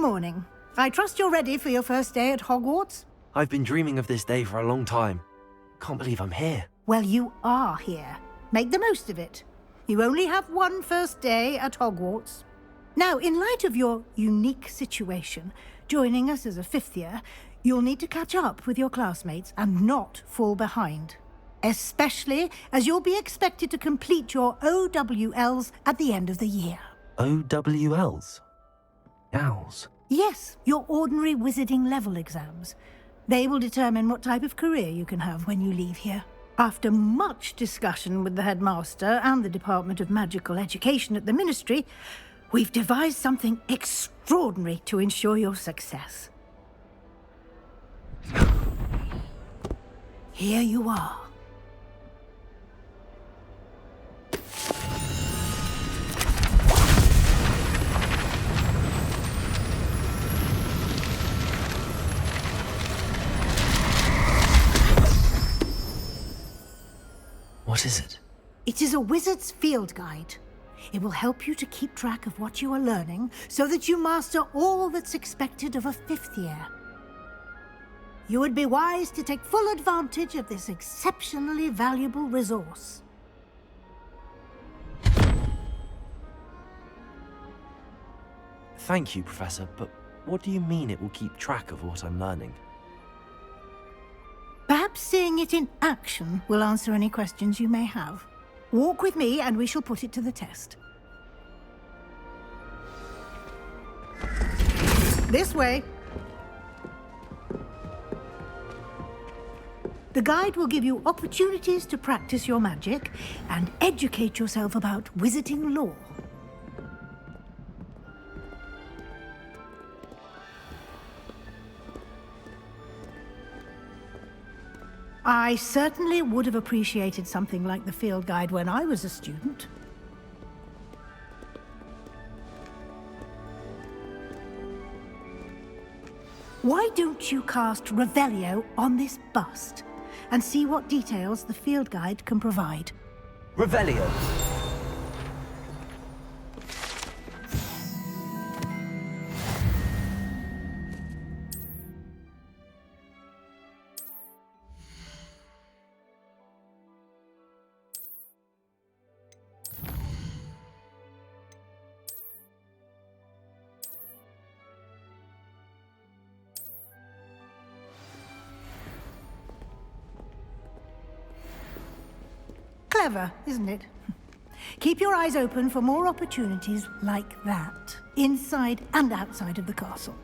morning. I trust you're ready for your first day at Hogwarts? I've been dreaming of this day for a long time. Can't believe I'm here. Well, you are here. Make the most of it. You only have one first day at Hogwarts. Now, in light of your unique situation, joining us as a fifth year, you'll need to catch up with your classmates and not fall behind. Especially as you'll be expected to complete your OWLs at the end of the year. OWLs? Owls? Yes, your ordinary wizarding level exams. They will determine what type of career you can have when you leave here. After much discussion with the headmaster and the Department of Magical Education at the Ministry, we've devised something extraordinary to ensure your success. Here you are. What is it? It is a wizard's field guide. It will help you to keep track of what you are learning so that you master all that's expected of a fifth year. You would be wise to take full advantage of this exceptionally valuable resource. Thank you, Professor, but what do you mean it will keep track of what I'm learning? Perhaps seeing it in action will answer any questions you may have. Walk with me and we shall put it to the test. This way. The guide will give you opportunities to practice your magic and educate yourself about wizarding lore. I certainly would have appreciated something like the field guide when I was a student. Why don't you cast Revelio on this bust and see what details the field guide can provide? Revelio! Clever, isn't it? Keep your eyes open for more opportunities like that, inside and outside of the castle.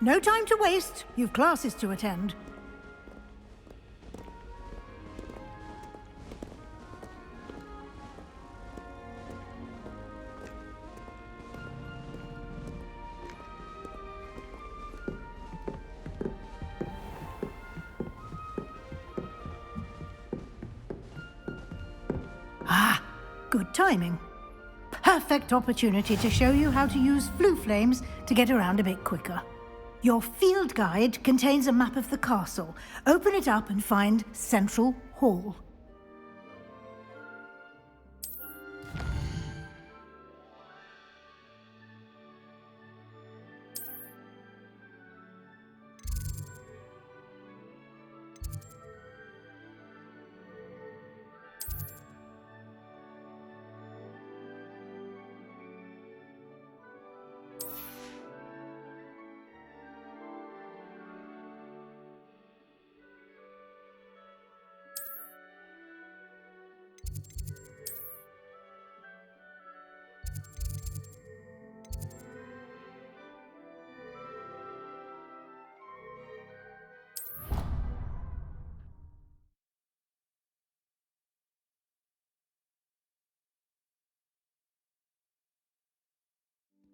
No time to waste. You've classes to attend. Good timing. Perfect opportunity to show you how to use flue flames to get around a bit quicker. Your field guide contains a map of the castle. Open it up and find Central Hall.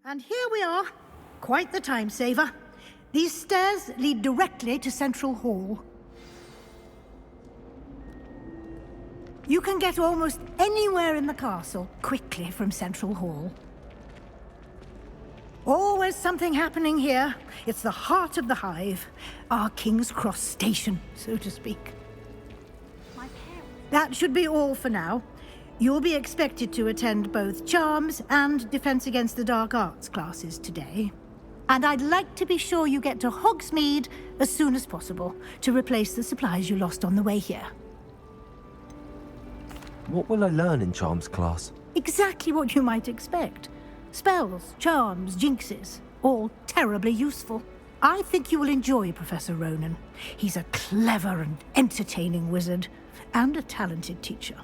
And here we are. Quite the time saver. These stairs lead directly to Central Hall. You can get almost anywhere in the castle quickly from Central Hall. Always something happening here. It's the heart of the hive. Our King's Cross station, so to speak. My That should be all for now. You'll be expected to attend both Charms and Defense Against the Dark Arts classes today. And I'd like to be sure you get to Hogsmeade as soon as possible to replace the supplies you lost on the way here. What will I learn in Charms class? Exactly what you might expect. Spells, charms, jinxes, all terribly useful. I think you will enjoy Professor Ronan. He's a clever and entertaining wizard, and a talented teacher.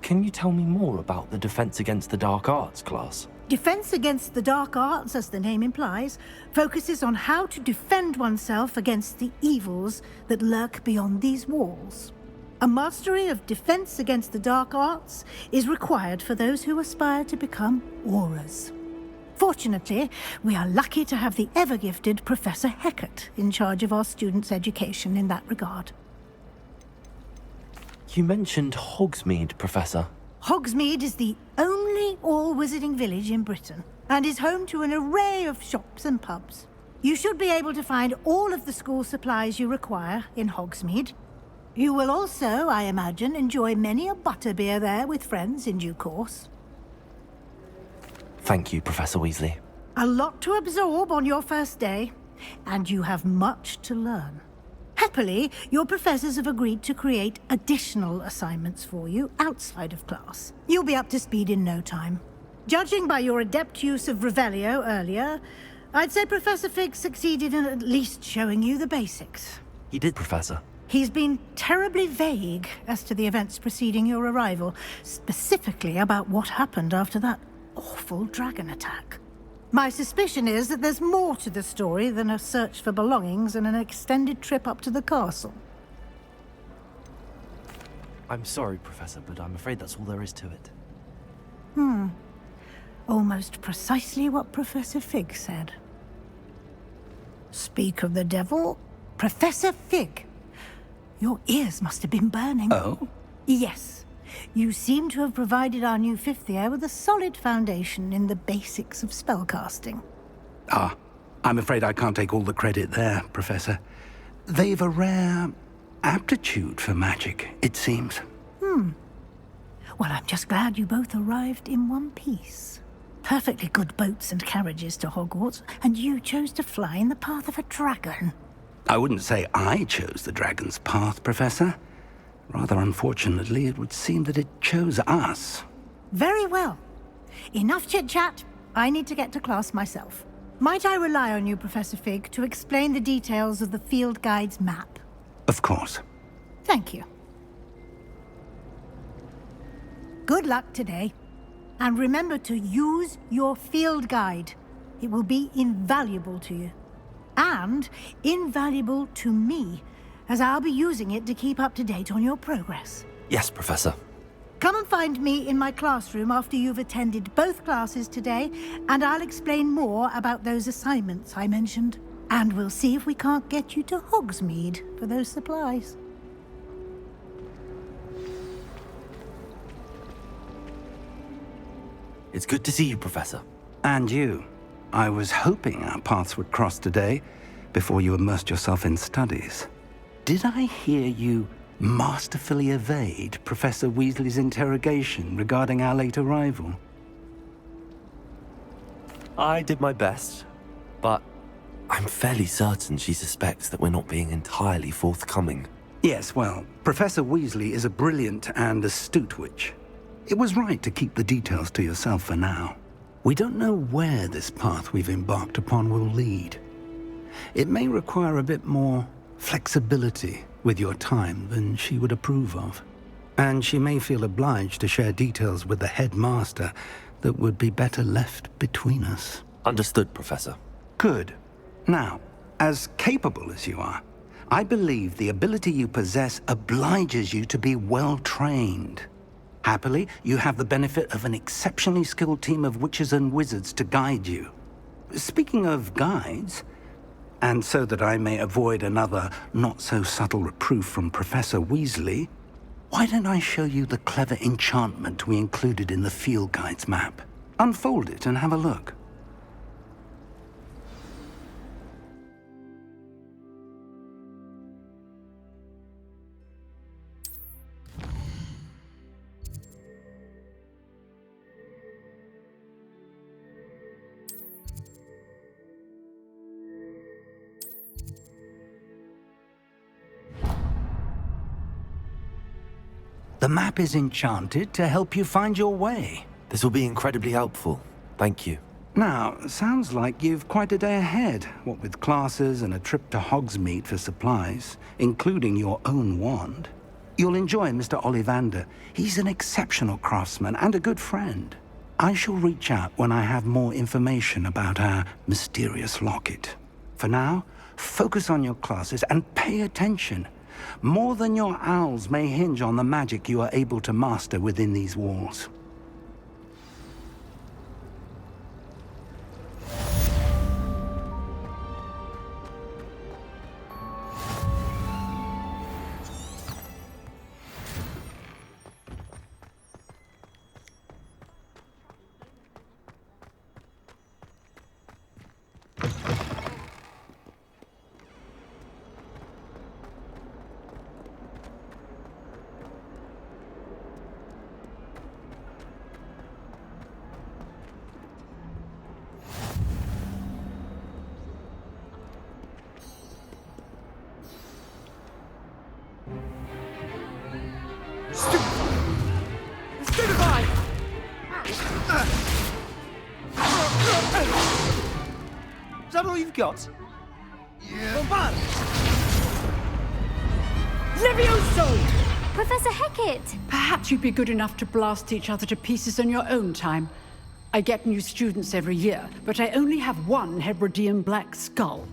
Can you tell me more about the Defense Against the Dark Arts class? Defense Against the Dark Arts, as the name implies, focuses on how to defend oneself against the evils that lurk beyond these walls. A mastery of Defense Against the Dark Arts is required for those who aspire to become Aurors. Fortunately, we are lucky to have the ever-gifted Professor Hecat in charge of our students' education in that regard. You mentioned Hogsmeade, Professor. Hogsmeade is the only all-wizarding village in Britain, and is home to an array of shops and pubs. You should be able to find all of the school supplies you require in Hogsmeade. You will also, I imagine, enjoy many a butterbeer there with friends in due course. Thank you, Professor Weasley. A lot to absorb on your first day, and you have much to learn. Happily, your professors have agreed to create additional assignments for you outside of class. You'll be up to speed in no time. Judging by your adept use of Revelio earlier, I'd say Professor Fig succeeded in at least showing you the basics. He did, Professor. He's been terribly vague as to the events preceding your arrival, specifically about what happened after that awful dragon attack. My suspicion is that there's more to the story than a search for belongings and an extended trip up to the castle. I'm sorry, Professor, but I'm afraid that's all there is to it. Almost precisely what Professor Fig said. Speak of the devil, Professor Fig. Your ears must have been burning. Oh? Yes. You seem to have provided our new fifth year with a solid foundation in the basics of spellcasting. Ah, I'm afraid I can't take all the credit there, Professor. They've a rare aptitude for magic, it seems. Well, I'm just glad you both arrived in one piece. Perfectly good boats and carriages to Hogwarts, and you chose to fly in the path of a dragon. I wouldn't say I chose the dragon's path, Professor. Rather unfortunately, it would seem that it chose us. Very well. Enough chit-chat. I need to get to class myself. Might I rely on you, Professor Fig, to explain the details of the field guide's map? Of course. Thank you. Good luck today. And remember to use your field guide. It will be invaluable to you. And invaluable to me, as I'll be using it to keep up to date on your progress. Yes, Professor. Come and find me in my classroom after you've attended both classes today, and I'll explain more about those assignments I mentioned. And we'll see if we can't get you to Hogsmeade for those supplies. It's good to see you, Professor. And you. I was hoping our paths would cross today, before you immersed yourself in studies. Did I hear you masterfully evade Professor Weasley's interrogation regarding our late arrival? I did my best, but I'm fairly certain she suspects that we're not being entirely forthcoming. Yes, well, Professor Weasley is a brilliant and astute witch. It was right to keep the details to yourself for now. We don't know where this path we've embarked upon will lead. It may require a bit more flexibility with your time than she would approve of. And she may feel obliged to share details with the headmaster that would be better left between us. Understood, Professor. Good. Now, as capable as you are, I believe the ability you possess obliges you to be well trained. Happily, you have the benefit of an exceptionally skilled team of witches and wizards to guide you. Speaking of guides, and so that I may avoid another not-so-subtle reproof from Professor Weasley, why don't I show you the clever enchantment we included in the field guide's map? Unfold it and have a look. The map is enchanted to help you find your way. This will be incredibly helpful. Thank you. Now, sounds like you've quite a day ahead, what with classes and a trip to Hogsmeade for supplies, including your own wand. You'll enjoy Mr. Ollivander. He's an exceptional craftsman and a good friend. I shall reach out when I have more information about our mysterious locket. For now, focus on your classes and pay attention. More than your owls may hinge on the magic you are able to master within these walls. Is that all you've got? Yeah. Bombard! Levioso! Professor Hecat! Perhaps you'd be good enough to blast each other to pieces on your own time. I get new students every year, but I only have one Hebridean black skull.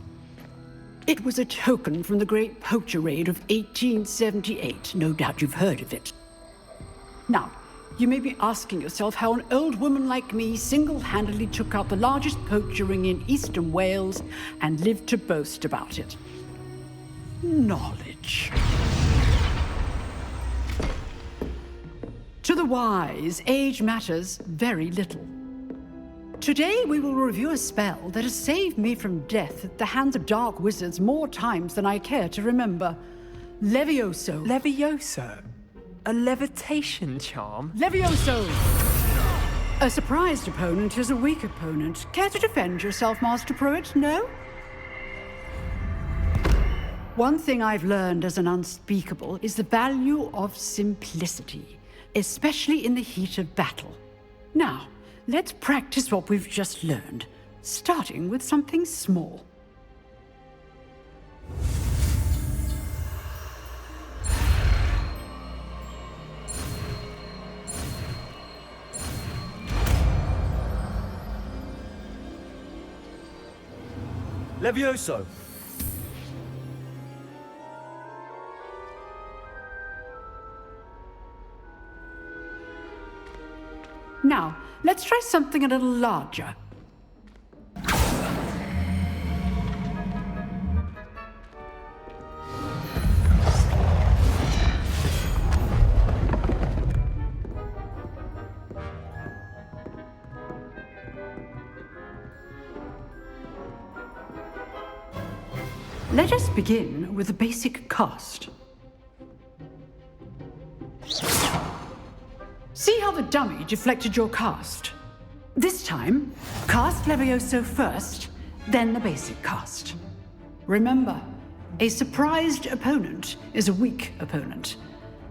It was a token from the Great Poacher Raid of 1878. No doubt you've heard of it. Now, you may be asking yourself how an old woman like me single-handedly took out the largest poacher ring in eastern Wales and lived to boast about it. Knowledge. To the wise, age matters very little. Today we will review a spell that has saved me from death at the hands of dark wizards more times than I care to remember. Levioso. Levioso? A levitation charm? Levioso! A surprised opponent is a weak opponent. Care to defend yourself, Master Pruitt? No? One thing I've learned as an unspeakable is the value of simplicity, especially in the heat of battle. Now, let's practice what we've just learned, starting with something small. Levioso! Now, let's try something a little larger. Let us begin with the basic cast. See how the dummy deflected your cast? This time, cast Levioso first, then the basic cast. Remember, a surprised opponent is a weak opponent,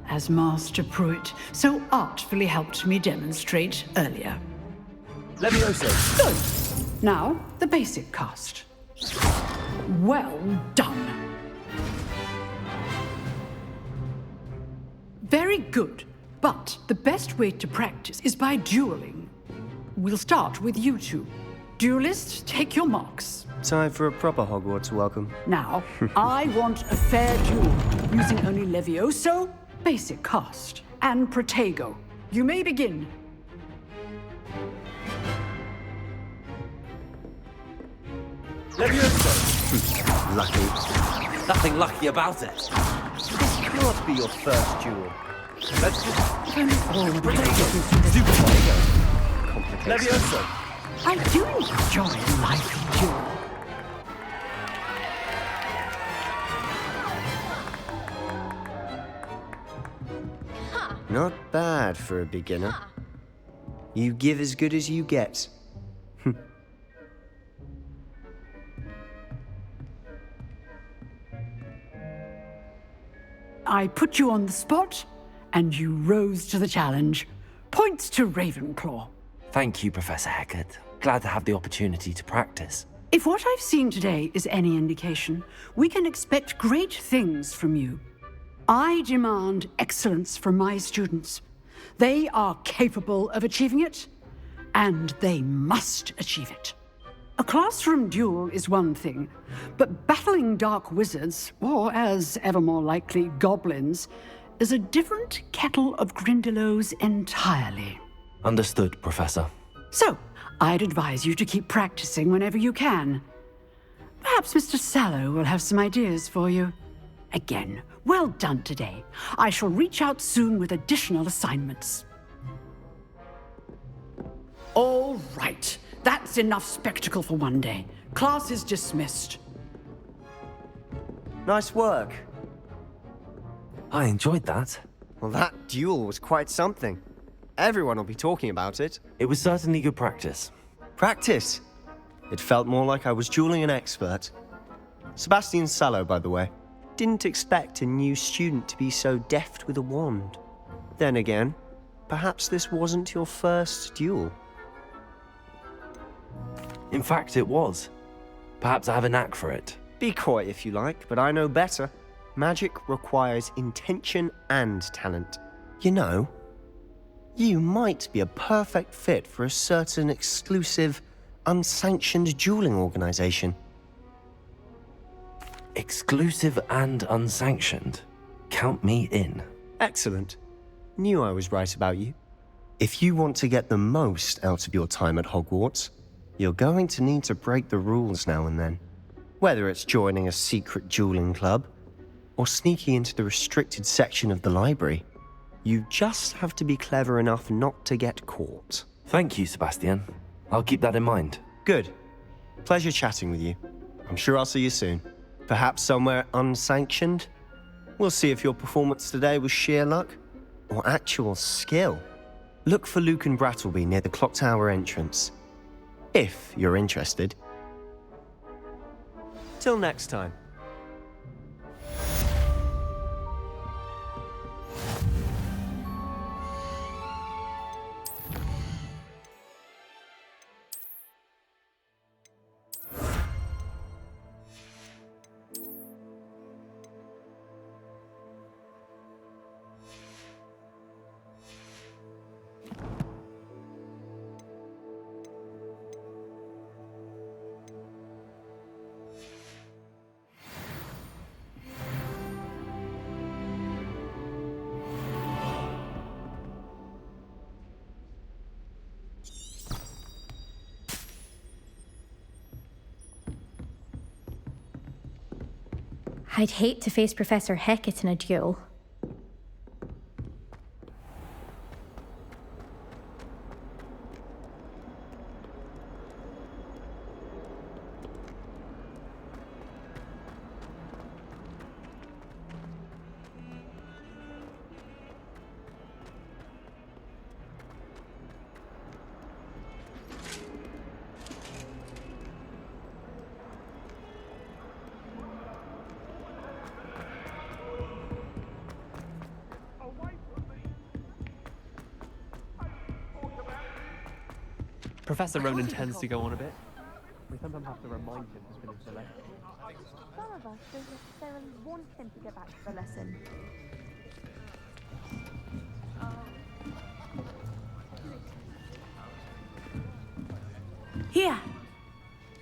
as Master Pruitt so artfully helped me demonstrate earlier. Levioso! Good. Now, the basic cast. Well done. Very good. But the best way to practice is by dueling. We'll start with you two. Duelists, take your marks. Time for a proper Hogwarts welcome. Now, I want a fair duel, using only Levioso, basic cast, and Protego. You may begin. Levioso! Lucky. Nothing lucky about it. This can't be your first duel. Let's just... Super Levioso! I do enjoy lively duel. Not bad for a beginner. You give as good as you get. I put you on the spot, and you rose to the challenge. Points to Ravenclaw. Thank you, Professor Hecat. Glad to have the opportunity to practice. If what I've seen today is any indication, we can expect great things from you. I demand excellence from my students. They are capable of achieving it, and they must achieve it. A classroom duel is one thing, but battling dark wizards, or as ever more likely, goblins, is a different kettle of Grindylows entirely. Understood, Professor. So, I'd advise you to keep practicing whenever you can. Perhaps Mr. Sallow will have some ideas for you. Again, well done today. I shall reach out soon with additional assignments. All right. That's enough spectacle for one day. Class is dismissed. Nice work. I enjoyed that. Well, that duel was quite something. Everyone will be talking about it. It was certainly good practice. Practice? It felt more like I was dueling an expert. Sebastian Sallow, by the way. Didn't expect a new student to be so deft with a wand. Then again, perhaps this wasn't your first duel. In fact, it was. Perhaps I have a knack for it. Be coy if you like, but I know better. Magic requires intention and talent. You know, you might be a perfect fit for a certain exclusive, unsanctioned dueling organization. Exclusive and unsanctioned. Count me in. Excellent. Knew I was right about you. If you want to get the most out of your time at Hogwarts, you're going to need to break the rules now and then. Whether it's joining a secret dueling club, or sneaking into the restricted section of the library, you just have to be clever enough not to get caught. Thank you, Sebastian. I'll keep that in mind. Good. Pleasure chatting with you. I'm sure I'll see you soon. Perhaps somewhere unsanctioned? We'll see if your performance today was sheer luck or actual skill. Look for Luke and Brattleby near the clock tower entrance, if you're interested. Till next time. I'd hate to face Professor Hecat in a duel. Professor Ronan tends to go on a bit. We sometimes have to remind him to finish the lesson. Some of us don't necessarily want him to get back to the lesson. Here,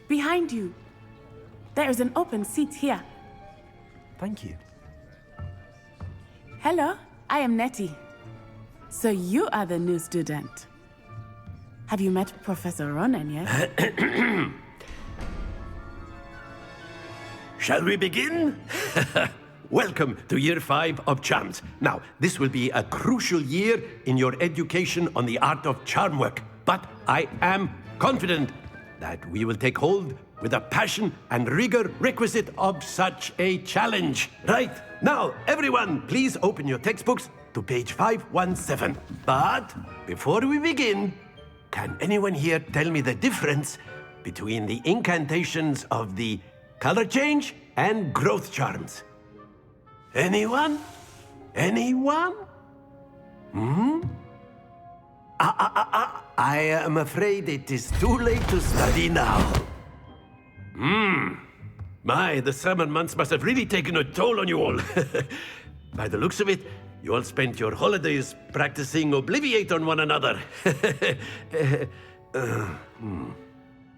behind you. There is an open seat here. Thank you. Hello, I am Nettie. So you are the new student. Have you met Professor Ronan yet? Shall we begin? Welcome to Year 5 of Charms. Now, this will be a crucial year in your education on the art of charm work, but I am confident that we will take hold with the passion and rigor requisite of such a challenge. Right, now, everyone, please open your textbooks to page 517. But before we begin, can anyone here tell me the difference between the incantations of the color change and growth charms? Anyone? Anyone? I am afraid it is too late to study now. My, the summer months must have really taken a toll on you all. By the looks of it, you all spent your holidays practicing Obliviate on one another.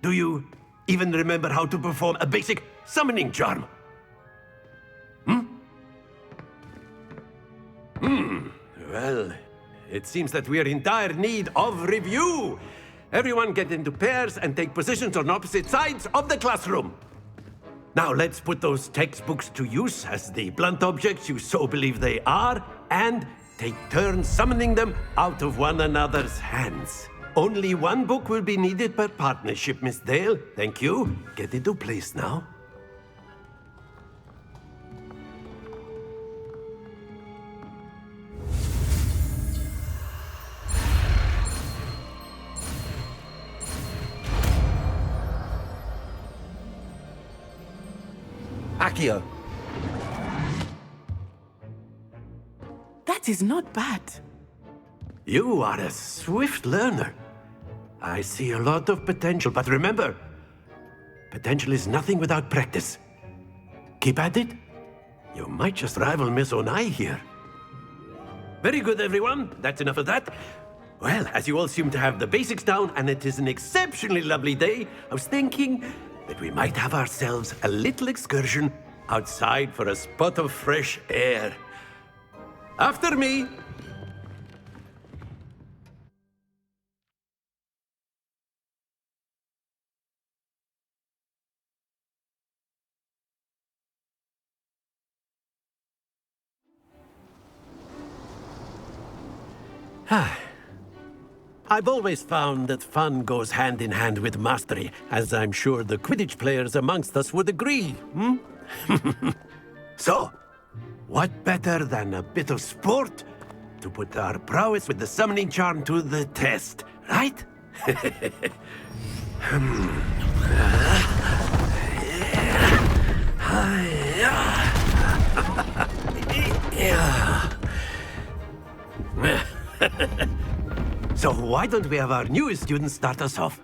Do you even remember how to perform a basic summoning charm? Well, it seems that we are in dire need of review. Everyone get into pairs and take positions on opposite sides of the classroom. Now let's put those textbooks to use as the blunt objects you so believe they are, and take turns summoning them out of one another's hands. Only one book will be needed per partnership, Miss Dale. Thank you. Get into place now. Accio. That is not bad. You are a swift learner. I see a lot of potential, but remember, potential is nothing without practice. Keep at it. You might just rival Miss Onai here. Very good, everyone. That's enough of that. Well, as you all seem to have the basics down, and it is an exceptionally lovely day, I was thinking that we might have ourselves a little excursion outside for a spot of fresh air. After me. I've always found that fun goes hand in hand with mastery, as I'm sure the Quidditch players amongst us would agree, So, what better than a bit of sport to put our prowess with the summoning charm to the test, right? So why don't we have our newest student start us off?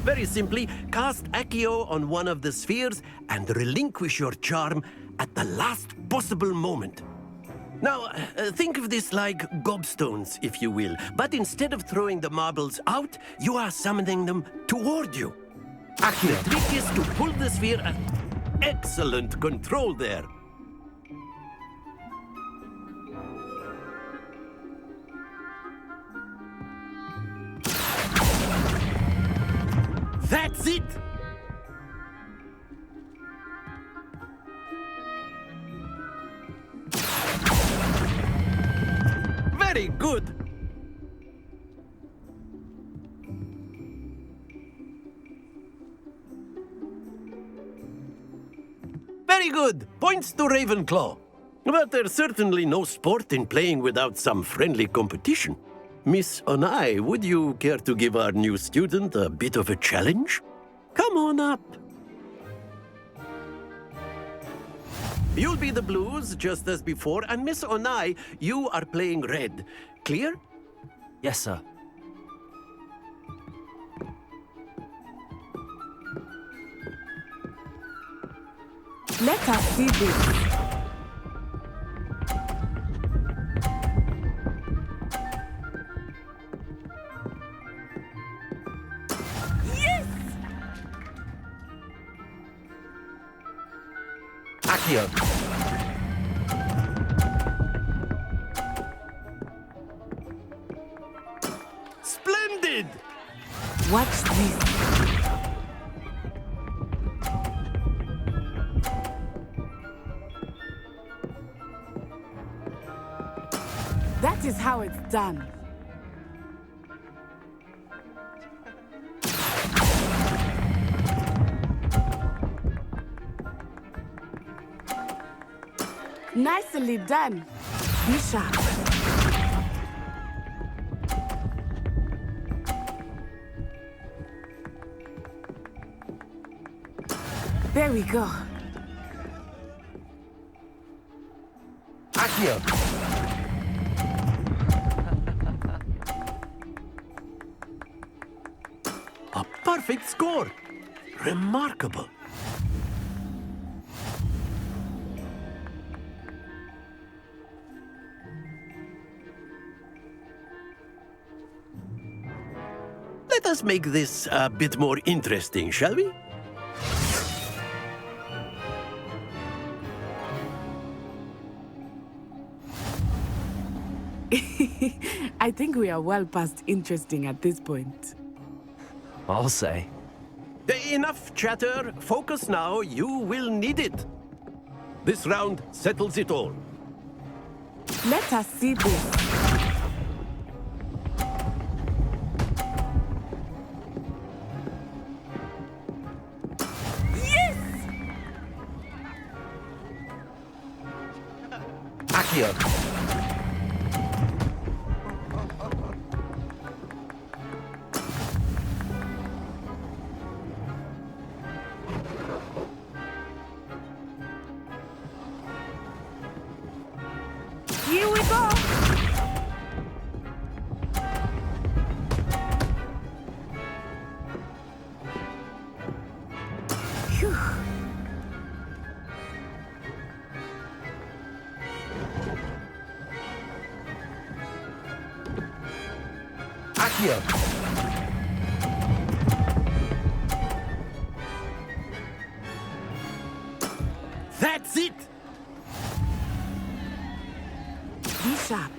Very simply, cast Accio on one of the spheres and relinquish your charm at the last possible moment. Now, think of this like gobstones, if you will, but instead of throwing the marbles out, you are summoning them toward you. Accio. The trick is to pull the sphere at excellent control there. That's it! Very good! Very good! Points to Ravenclaw. But there's certainly no sport in playing without some friendly competition. Miss Onai, would you care to give our new student a bit of a challenge? Come on up. You'll be the blues, just as before, and Miss Onai, you are playing red. Clear? Yes, sir. Let us see this. Accio. Splendid! Watch this. That is how it's done. Nicely done. Be sharp. There we go. Accio! A perfect score! Remarkable! Let us make this a bit more interesting, shall we? I think we are well past interesting at this point. I'll say. Enough chatter. Focus now. You will need it. This round settles it all. Let us see this. Yes! Accio. Here we go! Phew. Accio. That's it! Be sharp.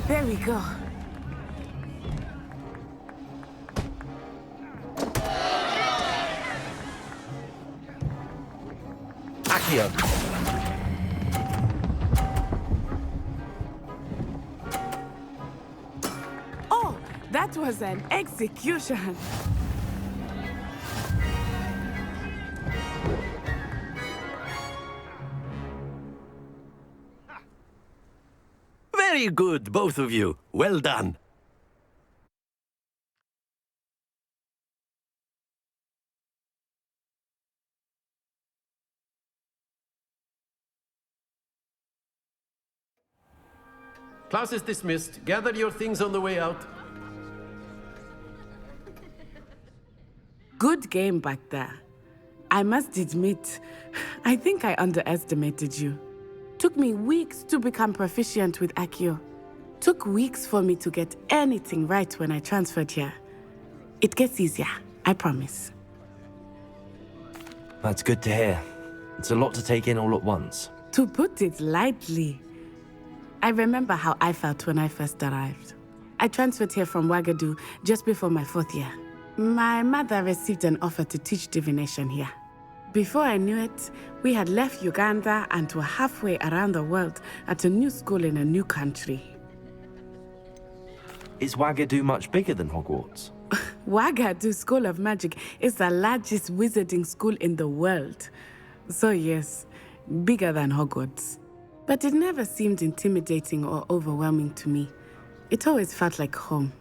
There we go. Accio. Oh, that was an execution. Very good, both of you. Well done. Class is dismissed. Gather your things on the way out. Good game back there. I must admit, I think I underestimated you. Took me weeks to become proficient with Accio. Took weeks for me to get anything right when I transferred here. It gets easier, I promise. That's good to hear. It's a lot to take in all at once. To put it lightly, I remember how I felt when I first arrived. I transferred here from Wagadu just before my 4th year. My mother received an offer to teach divination here. Before I knew it, we had left Uganda and were halfway around the world at a new school in a new country. Is Wagadu much bigger than Hogwarts? Wagadu School of Magic is the largest wizarding school in the world. So yes, bigger than Hogwarts. But it never seemed intimidating or overwhelming to me. It always felt like home.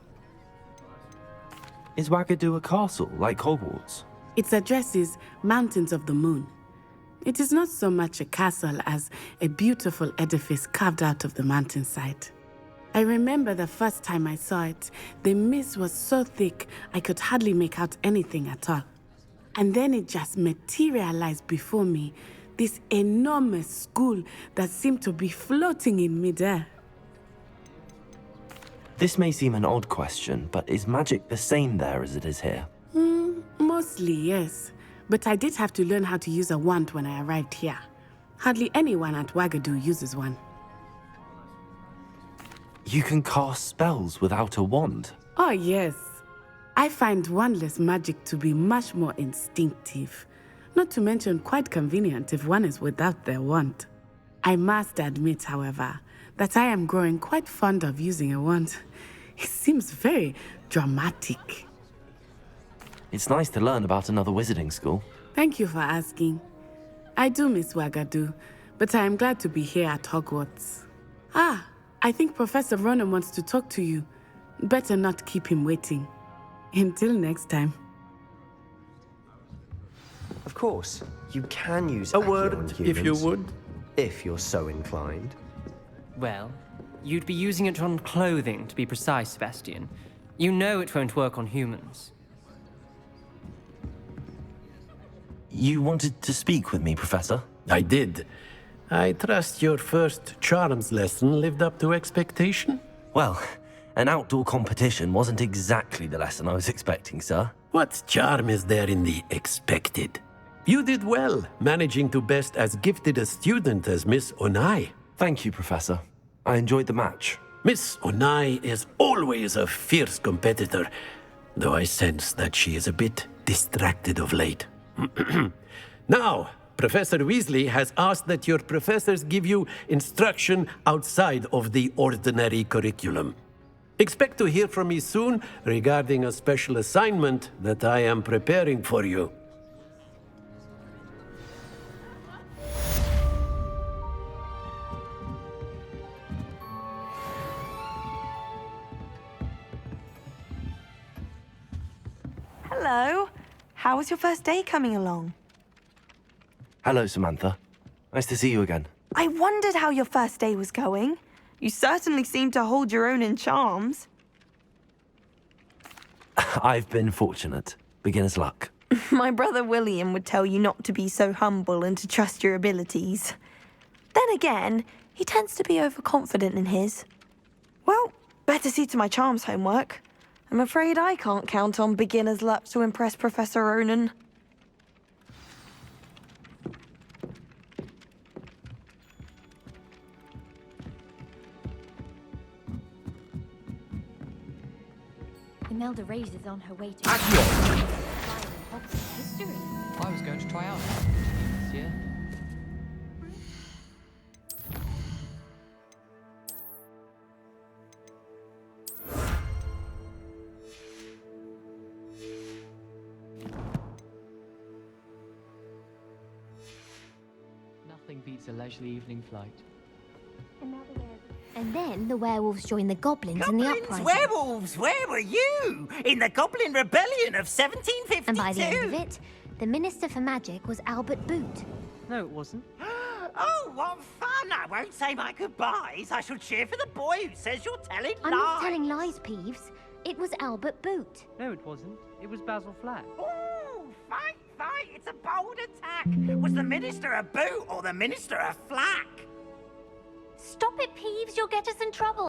Is Wagadu a castle, like Hogwarts? Its address is Mountains of the Moon. It is not so much a castle as a beautiful edifice carved out of the mountainside. I remember the first time I saw it, the mist was so thick I could hardly make out anything at all. And then it just materialized before me, this enormous school that seemed to be floating in midair. This may seem an odd question, but is magic the same there as it is here? Mostly, yes. But I did have to learn how to use a wand when I arrived here. Hardly anyone at Wagadu uses one. You can cast spells without a wand? Oh, yes. I find wandless magic to be much more instinctive. Not to mention quite convenient if one is without their wand. I must admit, however, that I am growing quite fond of using a wand. It seems very dramatic. It's nice to learn about another wizarding school. Thank you for asking. I do miss Wagadu, but I am glad to be here at Hogwarts. Ah, I think Professor Ronan wants to talk to you. Better not keep him waiting. Until next time. Of course, you can use A Accio word, on if you humans, would. if you're so inclined. Well, you'd be using it on clothing, to be precise, Sebastian. You know it won't work on humans. You wanted to speak with me, Professor? I did. I trust your first charms lesson lived up to expectation? Well, an outdoor competition wasn't exactly the lesson I was expecting, sir. What charm is there in the expected? You did well, managing to best as gifted a student as Miss Onai. Thank you, Professor. I enjoyed the match. Miss Onai is always a fierce competitor, though I sense that she is a bit distracted of late. Now, Professor Weasley has asked that your professors give you instruction outside of the ordinary curriculum. Expect to hear from me soon regarding a special assignment that I am preparing for you. Hello. How was your first day coming along? Hello, Samantha. Nice to see you again. I wondered how your first day was going. You certainly seem to hold your own in charms. I've been fortunate. Beginner's luck. My brother William would tell you not to be so humble and to trust your abilities. Then again, he tends to be overconfident in his. Well, better see to my charms homework. I'm afraid I can't count on beginner's luck to impress Professor Ronan. Imelda Reyes is on her way to Hogwarts history. I was going to try out this year. Nothing beats a leisurely evening flight. And then the werewolves joined the goblins in the uprising. Werewolves, where were you? In the Goblin Rebellion of 1752. And by the end of it, the Minister for Magic was Albert Boot. No, it wasn't. Oh, what fun! I won't say my goodbyes. I shall cheer for the boy who says you're telling I'm lies. not telling lies, Peeves. It was Albert Boot. No, it wasn't. It was Basil Flack. Ooh, fight! It's a bold attack. Was the Minister a boot or the Minister a flack? Stop it, Peeves. You'll get us in trouble.